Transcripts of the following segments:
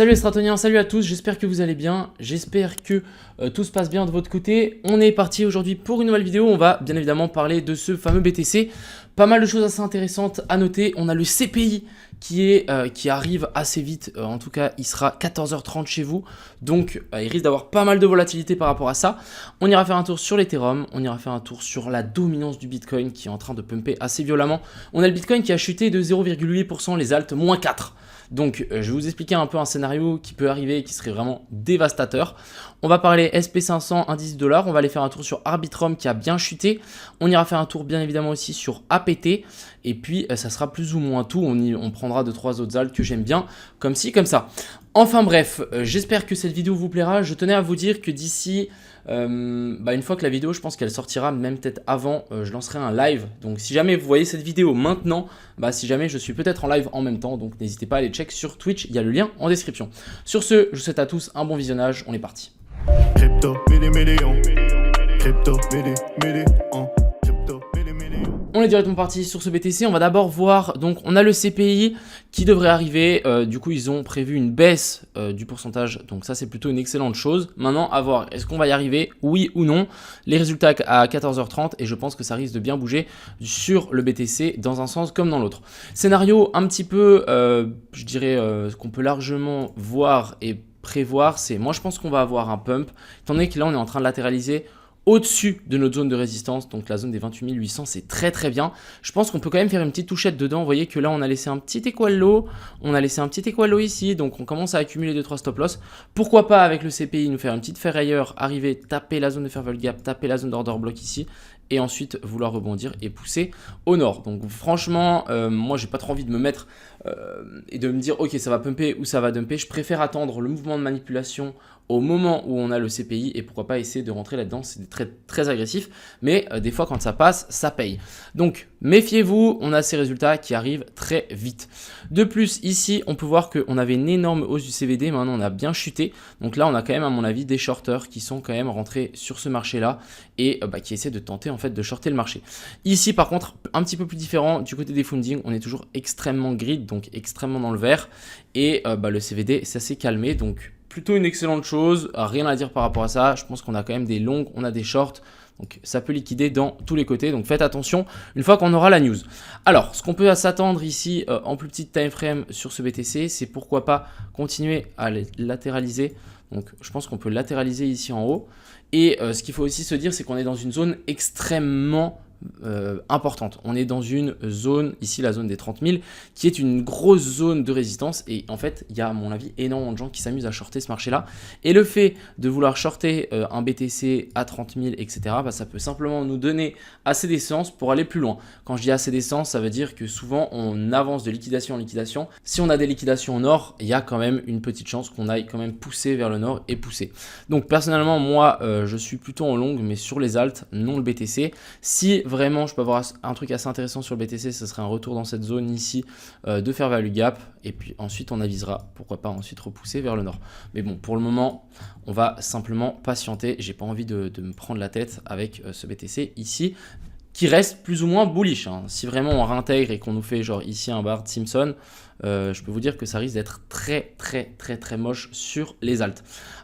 Salut les stratoniens, salut à tous, j'espère que vous allez bien, j'espère que tout se passe bien de votre côté. On est parti aujourd'hui pour une nouvelle vidéo, on va bien évidemment parler de ce fameux BTC. Pas mal de choses assez intéressantes à noter, on a le CPI qui arrive assez vite, en tout cas il sera 14h30 chez vous, donc il risque d'avoir pas mal de volatilité par rapport à ça. On ira faire un tour sur l'Ethereum, on ira faire un tour sur la dominance du Bitcoin qui est en train de pumper assez violemment. On a le Bitcoin qui a chuté de 0,8%, les alts moins 4%. Donc je vais vous expliquer un peu un scénario qui peut arriver et qui serait vraiment dévastateur. On va parler SP500, indice dollar, on va aller faire un tour sur Arbitrum qui a bien chuté. On ira faire un tour bien évidemment aussi sur APT. Et puis ça sera plus ou moins tout, on prendra 2-3 autres alts que j'aime bien, comme ci, comme ça. Enfin bref, j'espère que cette vidéo vous plaira. Je tenais à vous dire que d'ici, une fois que la vidéo, je pense qu'elle sortira, même peut-être avant, je lancerai un live. Donc si jamais vous voyez cette vidéo maintenant, si jamais je suis peut-être en live en même temps, donc n'hésitez pas à aller check sur Twitch, il y a le lien en description. Sur ce, je vous souhaite à tous un bon visionnage, on est parti. Crypto, million. Crypto, million. On est directement parti sur ce BTC, on va d'abord voir, donc on a le CPI qui devrait arriver, du coup ils ont prévu une baisse du pourcentage, donc ça c'est plutôt une excellente chose. Maintenant à voir, est-ce qu'on va y arriver, oui ou non, les résultats à 14h30 et je pense que ça risque de bien bouger sur le BTC dans un sens comme dans l'autre. Scénario un petit peu, je dirais, ce qu'on peut largement voir et prévoir, c'est moi je pense qu'on va avoir un pump, étant donné que là on est en train de latéraliser au-dessus de notre zone de résistance, donc la zone des 28 800, c'est très très bien. Je pense qu'on peut quand même faire une petite touchette dedans. Vous voyez que là, on a laissé un petit équal low, ici, donc on commence à accumuler 2-3 stop loss. Pourquoi pas avec le CPI nous faire une petite ferrailleur, arriver, taper la zone de fair value gap, taper la zone d'order block ici, et ensuite vouloir rebondir et pousser au nord. Donc franchement, moi j'ai pas trop envie de me mettre et de me dire ok ça va pumper ou ça va dumper. Je préfère attendre le mouvement de manipulation au moment où on a le CPI et pourquoi pas essayer de rentrer là-dedans. C'est très, très agressif, mais des fois quand ça passe, ça paye. Donc méfiez-vous, on a ces résultats qui arrivent très vite. De plus, ici, on peut voir qu'on avait une énorme hausse du CVD, maintenant on a bien chuté. Donc là, on a quand même à mon avis des shorters qui sont quand même rentrés sur ce marché-là et qui essaient de tenter en fait de shorter le marché. Ici par contre, un petit peu plus différent, du côté des funding, on est toujours extrêmement grid, donc extrêmement dans le vert. Et le CVD, ça s'est calmé, donc plutôt une excellente chose, rien à dire par rapport à ça. Je pense qu'on a quand même des longues, on a des shorts, donc ça peut liquider dans tous les côtés. Donc faites attention une fois qu'on aura la news. Alors, ce qu'on peut s'attendre ici en plus petite time frame sur ce BTC, c'est pourquoi pas continuer à les latéraliser. Donc je pense qu'on peut latéraliser ici en haut. Et ce qu'il faut aussi se dire, c'est qu'on est dans une zone extrêmement importante. On est dans une zone, ici la zone des 30 000, qui est une grosse zone de résistance et en fait il y a à mon avis énormément de gens qui s'amusent à shorter ce marché là et le fait de vouloir shorter un BTC à 30 000 etc, ça peut simplement nous donner assez d'essence pour aller plus loin. Quand je dis assez d'essence, ça veut dire que souvent on avance de liquidation en liquidation. Si on a des liquidations au nord, il y a quand même une petite chance qu'on aille quand même pousser vers le nord et pousser. Donc personnellement moi je suis plutôt en longue mais sur les alts, non le BTC. Si vraiment je peux avoir un truc assez intéressant sur le BTC, ce serait un retour dans cette zone ici de fair value gap et puis ensuite on avisera, pourquoi pas ensuite repousser vers le nord. Mais bon, pour le moment on va simplement patienter, j'ai pas envie de me prendre la tête avec ce BTC ici qui reste plus ou moins bullish, hein. Si vraiment on réintègre et qu'on nous fait genre ici un bar Simpson, je peux vous dire que ça risque d'être très moche sur les alts.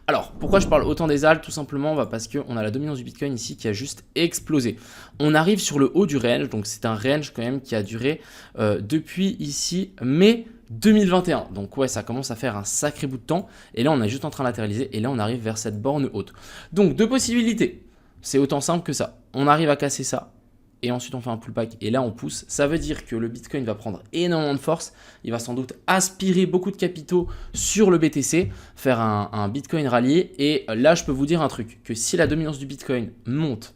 Alors pourquoi je parle autant des alts? Tout simplement parce qu'on a la dominance du Bitcoin ici qui a juste explosé. On arrive sur le haut du range, donc c'est un range quand même qui a duré depuis ici mai 2021. Donc ouais, ça commence à faire un sacré bout de temps et là on est juste en train de latéraliser et là on arrive vers cette borne haute. Donc deux possibilités, c'est autant simple que ça. On arrive à casser ça et ensuite on fait un pullback et là on pousse. Ça veut dire que le Bitcoin va prendre énormément de force, il va sans doute aspirer beaucoup de capitaux sur le BTC, faire un Bitcoin rallier et là je peux vous dire un truc, que si la dominance du Bitcoin monte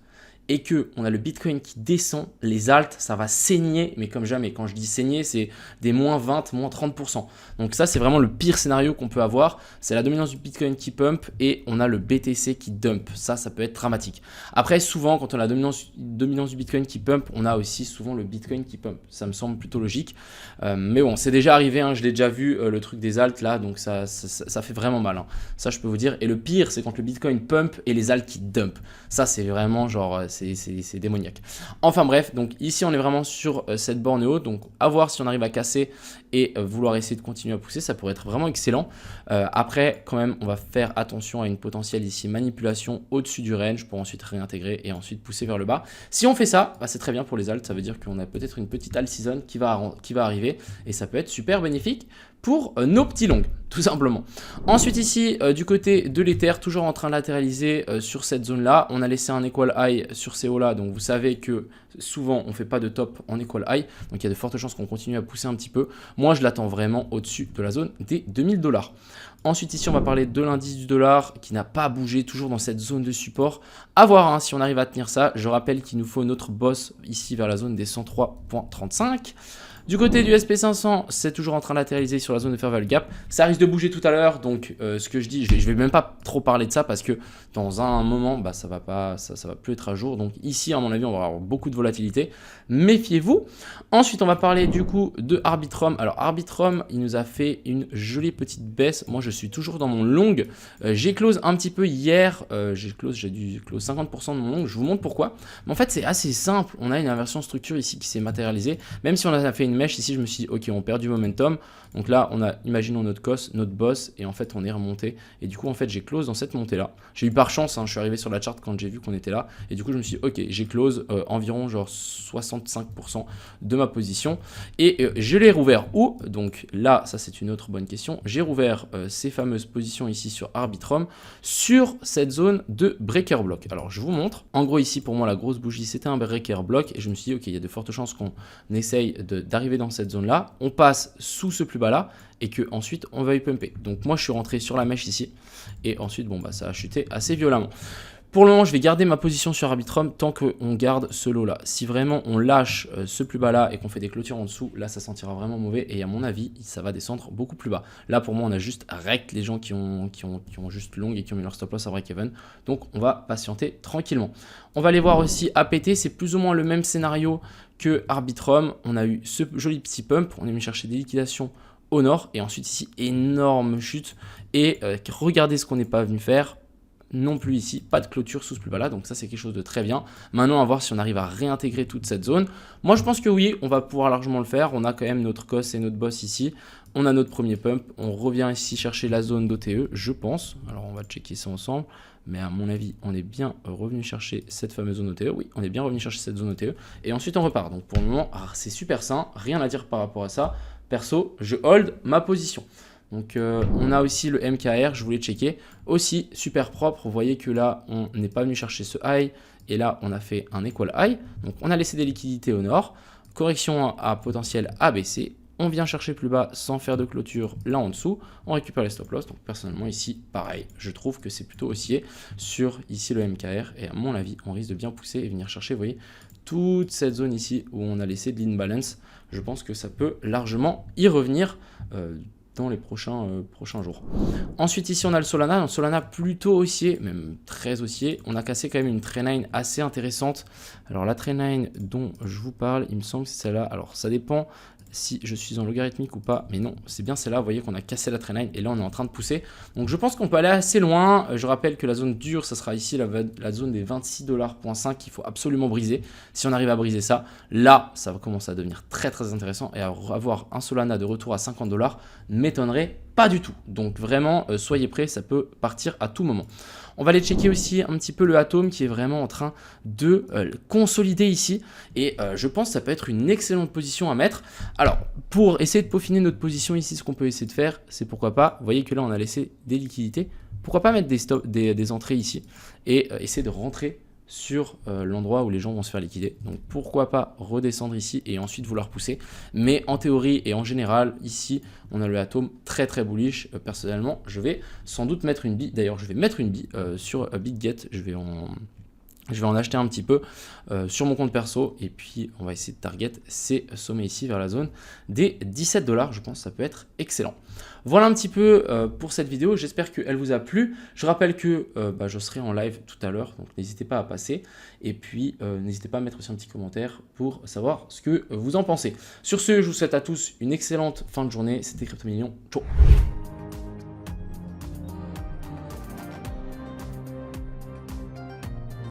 et que on a le Bitcoin qui descend, les alts, ça va saigner, mais comme jamais. Quand je dis saigner, c'est des moins 20, moins 30%. Donc ça, c'est vraiment le pire scénario qu'on peut avoir. C'est la dominance du Bitcoin qui pump et on a le BTC qui dump. Ça peut être dramatique. Après, souvent, quand on a la dominance du Bitcoin qui pump, on a aussi souvent le Bitcoin qui pump. Ça me semble plutôt logique. Mais bon, c'est déjà arrivé, hein, je l'ai déjà vu, le truc des alts là, donc ça fait vraiment mal. Hein. Ça, je peux vous dire. Et le pire, c'est quand le Bitcoin pump et les alts qui dump. Ça, c'est vraiment genre... c'est démoniaque. Enfin bref, donc ici on est vraiment sur cette borne haute, donc à voir si on arrive à casser et vouloir essayer de continuer à pousser, ça pourrait être vraiment excellent. Après quand même on va faire attention à une potentielle ici manipulation au-dessus du range pour ensuite réintégrer et ensuite pousser vers le bas. Si on fait ça, bah, c'est très bien pour les alts, ça veut dire qu'on a peut-être une petite alt season qui va arriver et ça peut être super bénéfique pour nos petits longs, tout simplement. Ensuite ici, du côté de l'Ether, toujours en train de latéraliser sur cette zone-là. On a laissé un equal high sur ces hauts-là, donc vous savez que souvent on ne fait pas de top en equal high, donc il y a de fortes chances qu'on continue à pousser un petit peu. Moi, je l'attends vraiment au-dessus de la zone des 2000 $. Ensuite ici, on va parler de l'indice du dollar qui n'a pas bougé, toujours dans cette zone de support. À voir hein, si on arrive à tenir ça. Je rappelle qu'il nous faut notre boss ici vers la zone des 103.35. Du côté du SP500, c'est toujours en train de latéraliser sur la zone de fair value gap. Ça risque de bouger tout à l'heure, donc ce que je dis, je vais même pas trop parler de ça parce que dans un moment, bah, ça va plus être à jour. Donc ici, à mon avis, on va avoir beaucoup de volatilité. Méfiez-vous. Ensuite, on va parler du coup de Arbitrum. Alors Arbitrum, il nous a fait une jolie petite baisse. Moi, je suis toujours dans mon long. J'ai close un petit peu hier. J'ai dû close 50% de mon long. Je vous montre pourquoi. Mais en fait, c'est assez simple. On a une inversion structure ici qui s'est matérialisée. Même si on a fait une mèche ici, je me suis dit, ok, on perd du momentum. Donc là, on a, imaginons notre cost, notre boss, et en fait, on est remonté. Et du coup, en fait, j'ai close dans cette montée-là. J'ai eu par chance, hein, je suis arrivé sur la chart quand j'ai vu qu'on était là. Et du coup, je me suis dit, ok, j'ai close environ genre 65% de ma position. Et je l'ai rouvert où? Donc là, ça, c'est une autre bonne question. J'ai rouvert ces fameuses positions ici sur Arbitrum, sur cette zone de breaker block. Alors, je vous montre. En gros, ici, pour moi, la grosse bougie, c'était un breaker block. Et je me suis dit, ok, il y a de fortes chances qu'on essaye d'arriver dans cette zone-là. On passe sous ce plus bas là et que ensuite on va y pumper. Donc moi je suis rentré sur la mèche ici et ensuite bon bah ça a chuté assez violemment. Pour le moment je vais garder ma position sur Arbitrum tant qu'on garde ce lot là. Si vraiment on lâche ce plus bas là et qu'on fait des clôtures en dessous, là ça sentira vraiment mauvais et à mon avis ça va descendre beaucoup plus bas. Là pour moi on a juste rect les gens qui ont juste long et qui ont mis leur stop loss à break-even. Donc on va patienter tranquillement. On va aller voir aussi APT, c'est plus ou moins le même scénario que Arbitrum. On a eu ce joli petit pump, on est venu chercher des liquidations au nord et ensuite ici énorme chute et regardez ce qu'on n'est pas venu faire non plus ici, pas de clôture sous ce plus bas là, donc ça c'est quelque chose de très bien. Maintenant à voir si on arrive à réintégrer toute cette zone. Moi je pense que oui, on va pouvoir largement le faire. On a quand même notre cost et notre boss ici, on a notre premier pump, on revient ici chercher la zone d'OTE je pense. Alors on va checker ça ensemble. Mais à mon avis, on est bien revenu chercher cette fameuse zone OTE. Oui, on est bien revenu chercher cette zone OTE. Et ensuite, on repart. Donc pour le moment, c'est super sain. Rien à dire par rapport à ça. Perso, je hold ma position. Donc on a aussi le MKR, je voulais checker. Aussi, super propre. Vous voyez que là, on n'est pas venu chercher ce high. Et là, on a fait un equal high. Donc on a laissé des liquidités au nord. Correction à potentiel ABC. On vient chercher plus bas sans faire de clôture là en dessous. On récupère les stop loss. Donc personnellement ici, pareil. Je trouve que c'est plutôt haussier sur ici le MKR. Et à mon avis, on risque de bien pousser et venir chercher, vous voyez, toute cette zone ici où on a laissé de l'imbalance. Je pense que ça peut largement y revenir dans les prochains jours. Ensuite ici on a le Solana. Donc, Solana plutôt haussier, même très haussier. On a cassé quand même une trendline assez intéressante. Alors la trendline dont je vous parle, il me semble que c'est celle-là. Alors ça dépend si je suis en logarithmique ou pas, mais non, c'est bien celle-là. Vous voyez qu'on a cassé la trendline et là on est en train de pousser. Donc je pense qu'on peut aller assez loin. Je rappelle que la zone dure, ça sera ici la zone des 26,5 $ qu'il faut absolument briser. Si on arrive à briser ça, là ça va commencer à devenir très très intéressant et avoir un Solana de retour à 50 $ ne m'étonnerait pas du tout. Donc vraiment soyez prêts, ça peut partir à tout moment. On va aller checker aussi un petit peu le Atom qui est vraiment en train de consolider ici. Et je pense que ça peut être une excellente position à mettre. Alors, pour essayer de peaufiner notre position ici, ce qu'on peut essayer de faire, c'est pourquoi pas, vous voyez que là on a laissé des liquidités. Pourquoi pas mettre des entrées ici et essayer de rentrer sur l'endroit où les gens vont se faire liquider. Donc pourquoi pas redescendre ici et ensuite vouloir pousser. Mais en théorie et en général, ici, on a le Atom très très bullish. Personnellement, je vais sans doute mettre une bille. D'ailleurs, je vais mettre une bille sur BitGet. Je vais en acheter un petit peu sur mon compte perso et puis on va essayer de target ces sommets ici vers la zone des 17 $. Je pense que ça peut être excellent. Voilà un petit peu pour cette vidéo. J'espère qu'elle vous a plu. Je rappelle que je serai en live tout à l'heure, donc n'hésitez pas à passer. Et puis n'hésitez pas à mettre aussi un petit commentaire pour savoir ce que vous en pensez. Sur ce, je vous souhaite à tous une excellente fin de journée. C'était Crypto Millions. Ciao.